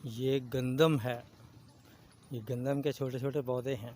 ये गंदम है, ये गंदम के छोटे छोटे पौधे हैं।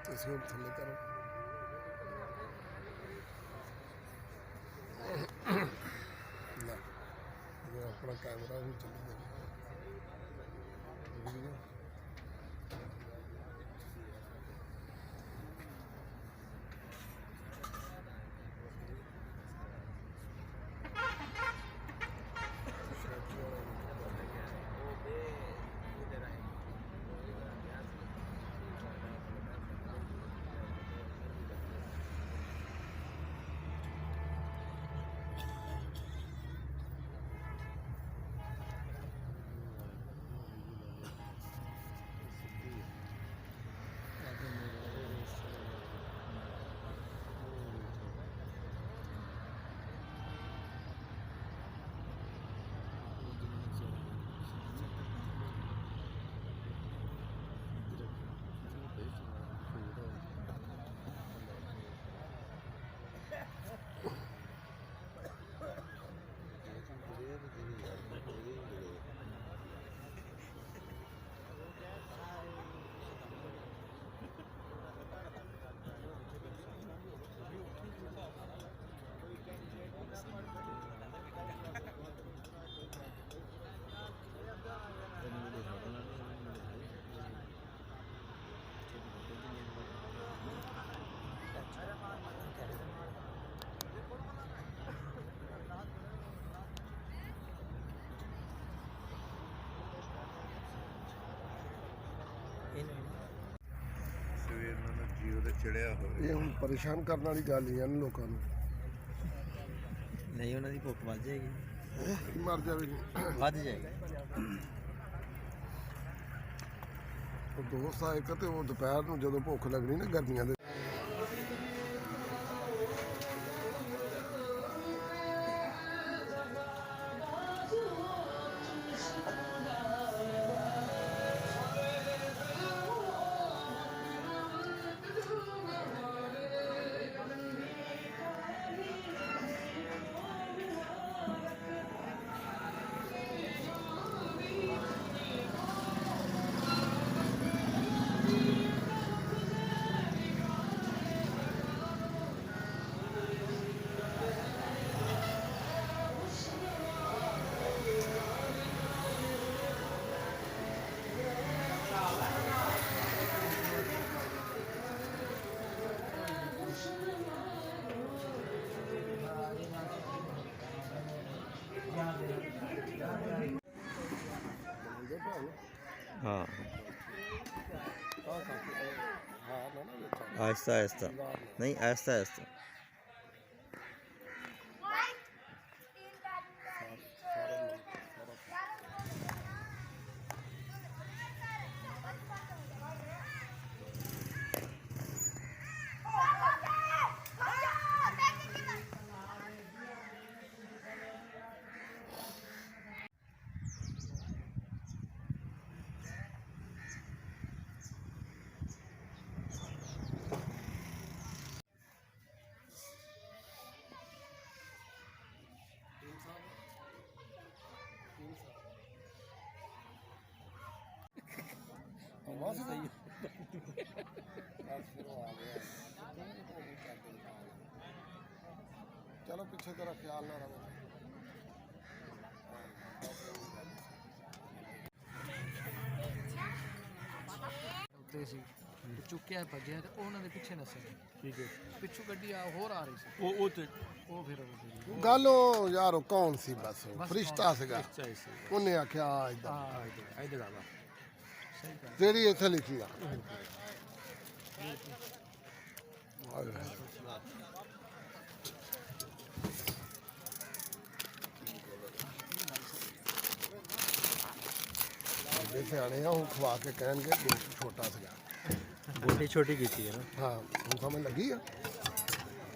इसको थल्ले करो। अपना कैमरा भी चल गया। ਚੜਿਆ ਹੋਵੇ ਇਹ ਹੁਣ ਪਰੇਸ਼ਾਨ ਕਰਨ ਵਾਲੀ ਗੱਲ ਹੀ ਆ ਨਾ ਲੋਕਾਂ ਨੂੰ। ਨਹੀਂ ਉਹਨਾਂ ਦੀ ਭੁੱਖ ਵੱਧ ਜਾਏਗੀ, ਮਰ ਜਾਵੇ ਵੱਧ ਜਾਏਗੀ। ਉਹ ਦੋਸਤ ਆ ਇੱਕ ਤੇ ਉਹ ਦੁਪਹਿਰ ਨੂੰ ਜਦੋਂ ਭੁੱਖ ਲੱਗਣੀ ਨਾ ਗਰਮੀਆਂ ਦੇ हाँ आहिस्ता आहिस्ता नहीं, आहिस्ता आहिस्ता। चलो पीछे तेरा ख्याल ना रहे। ਚੁੱਕਿਆ ਭੱਜਿਆ ਤੇ ਉਹਨਾਂ ਦੇ ਪਿੱਛੇ ਨਸੇ ਠੀਕ ਹੈ ਪਿੱਛੋਂ ਗੱਡੀ ਆ ਹੋਰ ਆ ਰਹੀ ਸੀ ਉਹ ਤੇ ਉਹ ਫਿਰ ਗੱਲ ਉਹ ਯਾਰ ਉਹ ਕੌਣ ਸੀ ਬਸ ਉਹ ਫਰਿਸ਼ਤਾ ਸੀਗਾ ਚਾਹੀ ਸੀ ਉਹਨੇ ਆਖਿਆ ਇਦਾਂ ਇਹਦੇ ਗਾਵਾ ਸਹੀ ਗੱਲ ਜਿਹੜੀ ਇੱਥੇ ਲਿਖੀ ਆ ਜਿਹੜੇ ਸਿਆਣੇ ਆ ਉਹ ਖਵਾ ਕੇ ਕਹਿਣਗੇ ਗੋਟ ਛੋਟਾ ਸੀਗਾ ਬੋਟੀ ਛੋਟੀ ਕੀਤੀ ਹੈ ਨਾ ਹਾਂ ਹੁਣ ਸਮਝ ਲੱਗੀ ਆ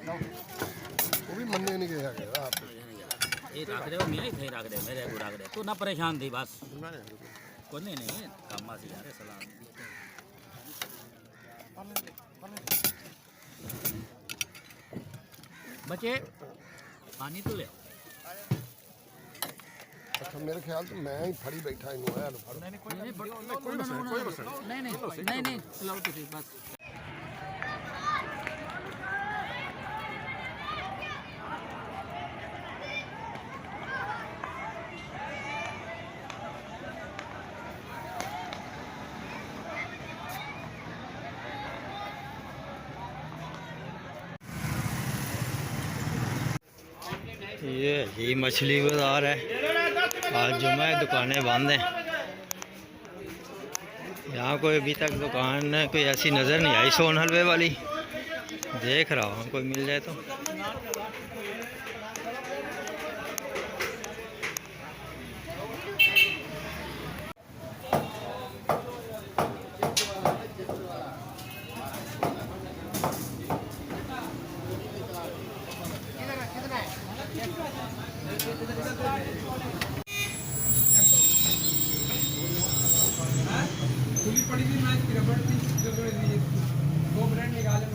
ਉਹ ਵੀ ਮੰਨੇ ਨਹੀਂ ਗਏ ਹੈਗੇ ਆਪ ये रख दे मैं इथे रख दे मेरे को रख दे तू ना परेशान थी बस कोई नहीं काम से यार सलाम बच्चे पानी तो ले ਅੱਛਾ ਮੇਰੇ ਖਿਆਲ ਤੋਂ ਮੈਂ ਹੀ ਫੜੀ ਬੈਠਾ ਇਹਨੂੰ ਆਇਆ ਨੂੰ ਫੜ नहीं चलाओ तुझे बस ये मछली बाज़ार है। आज जुम्मा है, दुकानें बंद हैं। यहाँ कोई अभी तक दुकान कोई ऐसी नज़र नहीं आई सोन हलवे वाली। देख रहा हूँ कोई मिल जाए तो। खुली पड़ी थी मैच की रबड़ थी जो दो ब्रांड निकाले